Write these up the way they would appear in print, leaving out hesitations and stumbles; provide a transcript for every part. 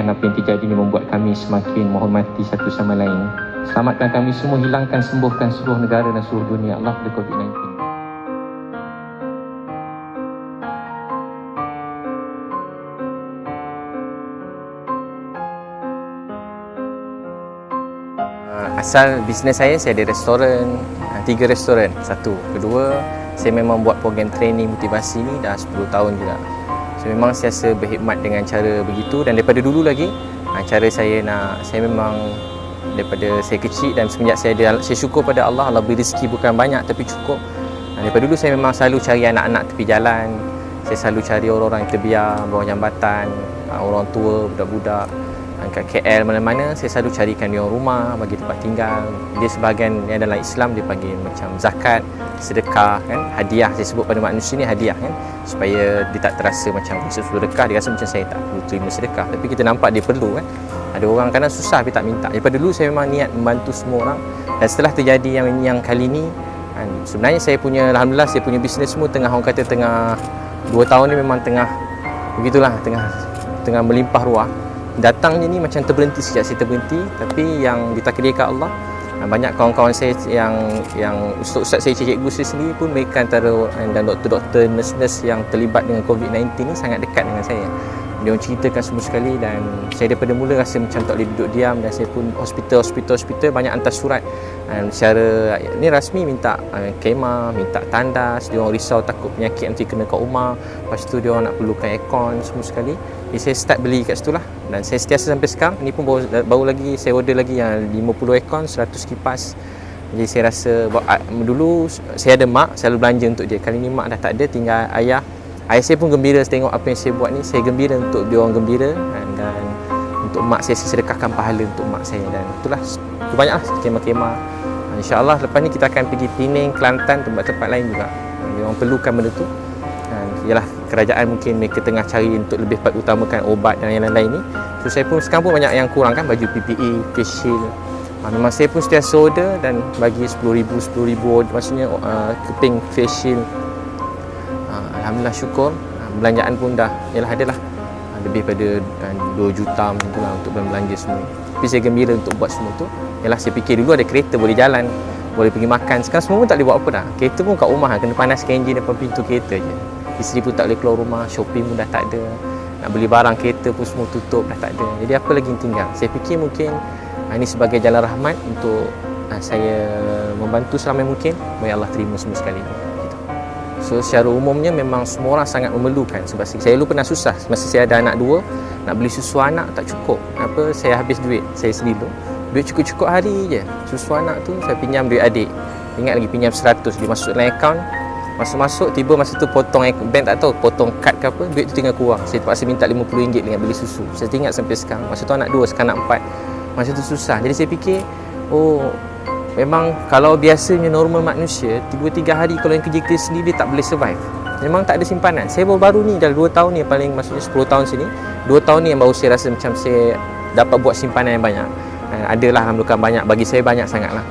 Dan apa yang terjadi ini membuat kami semakin menghormati satu sama lain. Selamatkan kami semua, hilangkan, sembuhkan seluruh negara dan seluruh dunia Allah dari COVID-19. Asal bisnes saya ada restoran, 3 restoran. Satu. Kedua, saya memang buat program training motivasi ni dah 10 tahun juga. So memang saya rasa berkhidmat dengan cara begitu, dan daripada dulu lagi cara saya memang daripada saya kecil, dan semenjak saya syukur pada Allah beri rezeki bukan banyak tapi cukup. Daripada dulu saya memang selalu cari anak-anak tepi jalan. Saya selalu cari orang-orang yang terbiar, bawah jambatan, orang tua, budak-budak. Kat KL mana-mana saya selalu carikan dia orang rumah, bagi tempat tinggal. Dia sebahagian yang dalam Islam dia panggil macam zakat, sedekah kan, hadiah. Saya sebut pada manusia ni hadiah kan, supaya dia tak terasa macam sedekah, dia rasa macam saya tak perlu terima sedekah, tapi kita nampak dia perlu kan. Ada orang kadang susah tapi tak minta. Daripada dulu saya memang niat membantu semua orang, dan setelah terjadi yang kali ni kan, sebenarnya saya punya, alhamdulillah saya punya bisnes semua tengah, orang kata tengah 2 tahun ni memang tengah begitulah, tengah melimpah ruah. Datangnya ni macam terberhenti sekejap, saya terberhenti, tapi yang ditakdirkan Allah, banyak kawan-kawan saya yang ustaz-ustaz saya, cikgu saya sendiri pun, mereka antara dan doktor-doktor, nurse-nurse yang terlibat dengan COVID-19 ni sangat dekat dengan saya. Dia orang ceritakan semua sekali, dan saya daripada mula rasa macam tak boleh duduk diam, dan saya pun hospital banyak hantar surat secara ni rasmi, minta kemah, minta tandas. Dia orang risau takut penyakit nanti kena kat rumah, lepas tu dia orang nak perlukan aircon semua sekali. Jadi saya start beli kat situ lah, dan saya sentiasa sampai sekarang ni pun baru lagi saya order lagi yang 50 aircon, 100 kipas. Jadi saya rasa dulu saya ada mak, selalu belanja untuk dia. Kali ni mak dah tak ada, tinggal ayah. Ayah saya pun gembira tengok apa yang saya buat ni. Saya gembira untuk dia orang gembira, dan untuk mak saya sedekahkan pahala untuk mak saya, dan itulah banyaklah kemah-kemah. InsyaAllah lepas ni kita akan pergi Penang, Kelantan, tempat-tempat lain juga. Dia orang perlukan benda tu. Ialah kerajaan mungkin mereka tengah cari untuk lebih utamakan obat dan yang lain-lain ni. So saya pun sekarang pun banyak yang kurang kan, baju PPE, face shield. Memang saya pun setiasa order dan bagi 10,000 order, maksudnya keping face shield. Alhamdulillah syukur, belanjaan pun dah adalah lebih pada 2 juta macam tu lah untuk belanja semua. Tapi saya gembira untuk buat semua tu. Saya fikir dulu ada kereta boleh jalan, boleh pergi makan. Sekarang semua pun tak boleh buat apa dah. Kereta pun kat rumah kena panaskan enjin depan pintu kereta je. Isteri pun tak boleh keluar rumah, shopping pun dah tak ada. Nak beli barang kereta pun semua tutup, dah tak ada. Jadi apa lagi yang tinggal? Saya fikir mungkin ini sebagai jalan rahmat untuk saya membantu selama mungkin. Biar Allah terima semua sekali. So secara umumnya memang semua orang sangat memerlukan, sebab saya dulu pernah susah masa saya ada anak 2, nak beli susu anak tak cukup. Saya habis duit saya sendiri tu. Duit cukup-cukup hari je. Susu anak tu saya pinjam duit adik. Ingat lagi pinjam 100, dia masuk dalam akaun. Masuk tiba masa tu potong bank, tak tahu potong kad ke apa, duit tu tinggal kurang. Saya terpaksa minta RM50 dengan beli susu. Saya ingat sampai sekarang. Masa tu anak 2, sekarang anak 4. Masa tu susah. Jadi saya fikir, memang kalau biasanya normal manusia 2-3 hari kalau yang kerja kita sendiri dia tak boleh survive. Memang tak ada simpanan. Saya baru ni dah 2 tahun ni, paling maksudnya 10 tahun sini, 2 tahun ni yang baru saya rasa macam saya dapat buat simpanan yang banyak. Adalah alhamdulillah banyak, bagi saya banyak sangatlah.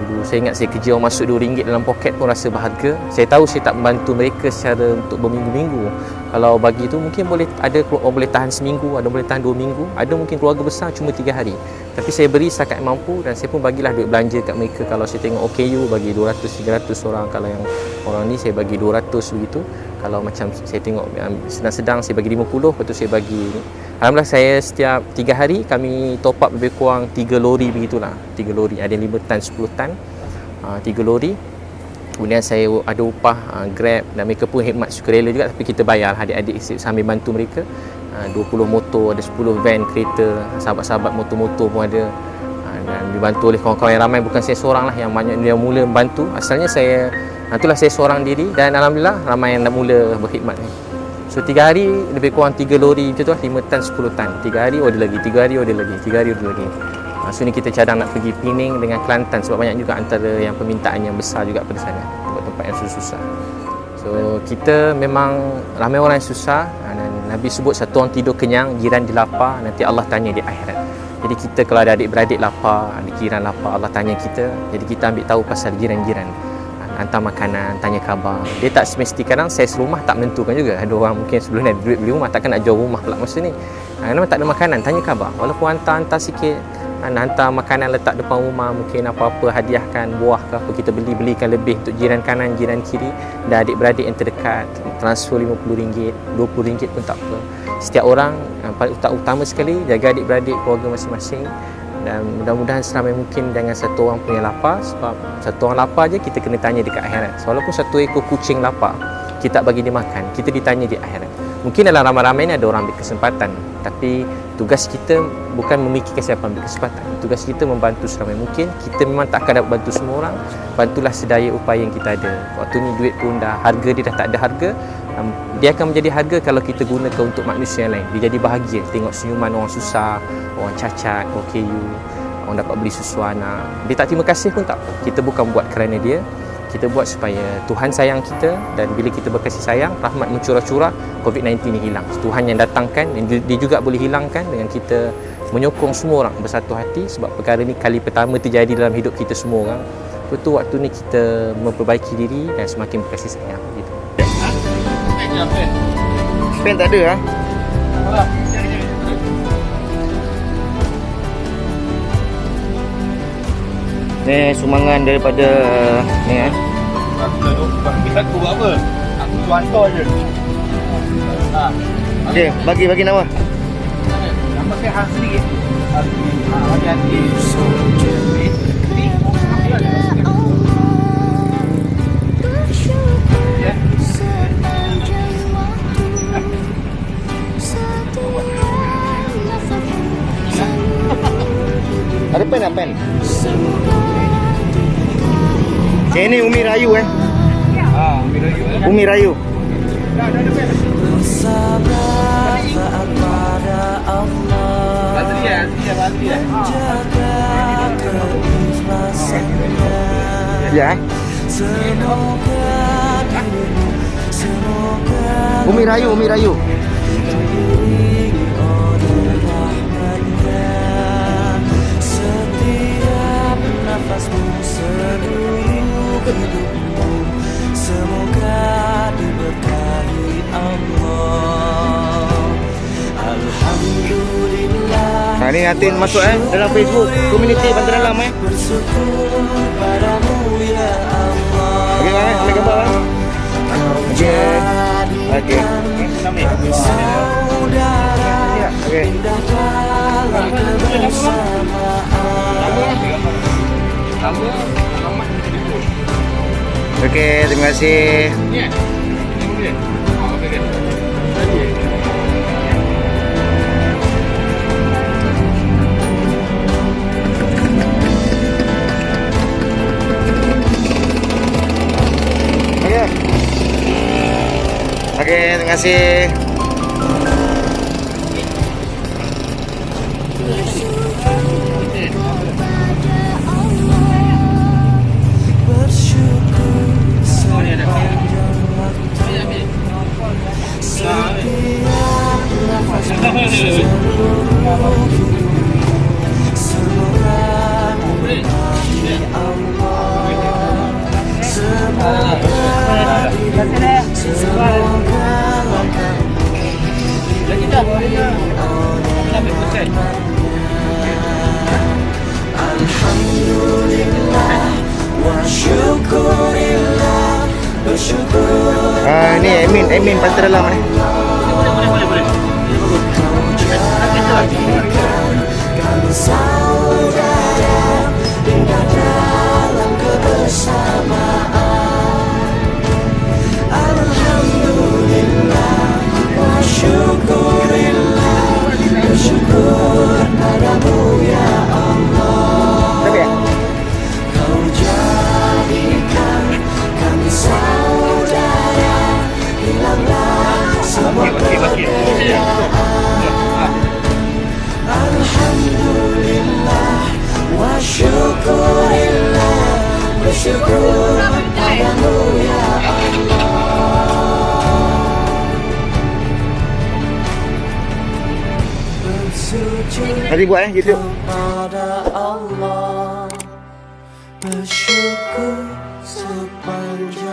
Dulu saya ingat saya kerja masuk RM2 dalam poket pun rasa bahagia. Saya tahu saya tak membantu mereka secara untuk berminggu-minggu. Kalau bagi tu mungkin boleh ada orang boleh tahan seminggu, ada boleh tahan 2 minggu, ada mungkin keluarga besar cuma 3 hari. Tapi saya beri setakat mampu, dan saya pun bagilah duit belanja kat mereka. Kalau saya tengok OKU bagi 200-300 orang, kalau yang orang ni saya bagi 200 begitu. Kalau macam saya tengok sedang-sedang saya bagi 50, lepas tu saya bagi ni. Alhamdulillah saya setiap 3 hari kami top up lebih kurang 3 lori begitulah. 3 lori, ada 5 tan, 10 tan. 3 lori. Kemudian saya ada upah Grab, dan mereka pun khidmat sukarela juga, tapi kita bayar adik-adik sambil bantu mereka. 20 motor, ada 10 van kereta, sahabat-sahabat motor-motor pun ada. Dan dibantu oleh kawan-kawan yang ramai, bukan saya seorang lah yang banyak yang mula membantu. Asalnya saya seorang diri, dan alhamdulillah ramai yang dah mula berkhidmat ni. So 3 hari lebih kurang 3 lori macam tu lah, 5 tan, 10 tan. 3 hari order lagi, 3 hari order lagi, 3 hari order lagi. So ni kita cadang nak pergi Penang dengan Kelantan, sebab banyak juga antara yang permintaan yang besar juga pada sana, tempat-tempat yang susah. So kita memang ramai orang yang susah, dan Nabi sebut satu orang tidur kenyang, jiran dia lapar, nanti Allah tanya di akhirat. Jadi kita kalau ada adik-beradik lapar, ada jiran lapar, Allah tanya kita. Jadi kita ambil tahu pasal jiran-jiran. hantar makanan, tanya khabar. Dia tak semesti, kadang saiz rumah tak menentukan juga. Ada orang mungkin sebelum ni ada duit beli rumah, takkan nak jual rumah pula masa ni. Kadang tak ada makanan, tanya khabar. Walaupun hantar sikit, hantar makanan letak depan rumah, mungkin apa-apa hadiahkan, buah ke apa, kita belikan lebih untuk jiran kanan, jiran kiri dan adik-beradik yang terdekat. Transfer RM50, RM20 pun tak apa. Setiap orang, paling utama sekali, jaga adik-beradik keluarga masing-masing. Dan mudah-mudahan seramai mungkin jangan satu orang punya lapar. Sebab satu orang lapar je kita kena tanya dekat akhirat. So, walaupun satu ekor kucing lapar, kita tak bagi dia makan, kita ditanya di akhirat. Mungkin dalam ramai-ramai ni ada orang ambil kesempatan, tapi tugas kita bukan memikirkan siapa ambil kesempatan. Tugas kita membantu seramai mungkin. Kita memang tak akan dapat bantu semua orang. Bantulah sedaya upaya yang kita ada. Waktu ni duit pun dah, harga dia dah tak ada harga. Dia akan menjadi harga kalau kita gunakan untuk manusia yang lain. Dia jadi bahagia tengok senyuman orang susah, orang cacat, orang KU, orang dapat beli susu anak. Dia tak terima kasih pun tak apa. Kita bukan buat kerana dia, kita buat supaya Tuhan sayang kita. Dan bila kita berkasih sayang, rahmat mencurah-curah, COVID-19 ni hilang. Tuhan yang datangkan, dan dia juga boleh hilangkan dengan kita menyokong semua orang bersatu hati. Sebab perkara ni kali pertama terjadi dalam hidup kita semua orang. Betul waktu ni kita memperbaiki diri dan semakin berkasih sayang gitu. Pen tak ada ah. Ni sumbangan daripada ni Bagi satu buat apa? Aku tu hantar je. Okey, bagi nama. Nama saya Hasri. Hati-hati. Ada pen tak pen? Ini Umi Rayu Umi Rayu. Ya. Umi Rayu. Semoga diberkahi Allah. Alhamdulillah. Ni Atin masuk dalam Facebook Komuniti Bantaran Alam Bersyukur padamu ya Allah. Okey ambil gambar Okey. Kami saudara indah dalam kebersamaan. Okey, terima kasih. Okey, terima kasih. Alhamdulillah wa syukurillah. Bersyukur. Ni admin Bantaran Alam ni. Boleh. Kami saudara indah dalam kebersamaan. Alhamdulillah wa syukurillah. Bersyukur padamu ya Allah. Kau jadikan kami saudara, hilanglah semua perbedaan. Alhamdulillah wa syukurillah. Bersyukur padamu ya Allah. Nanti buat YouTube. Kepada Allah bersyukur panjang.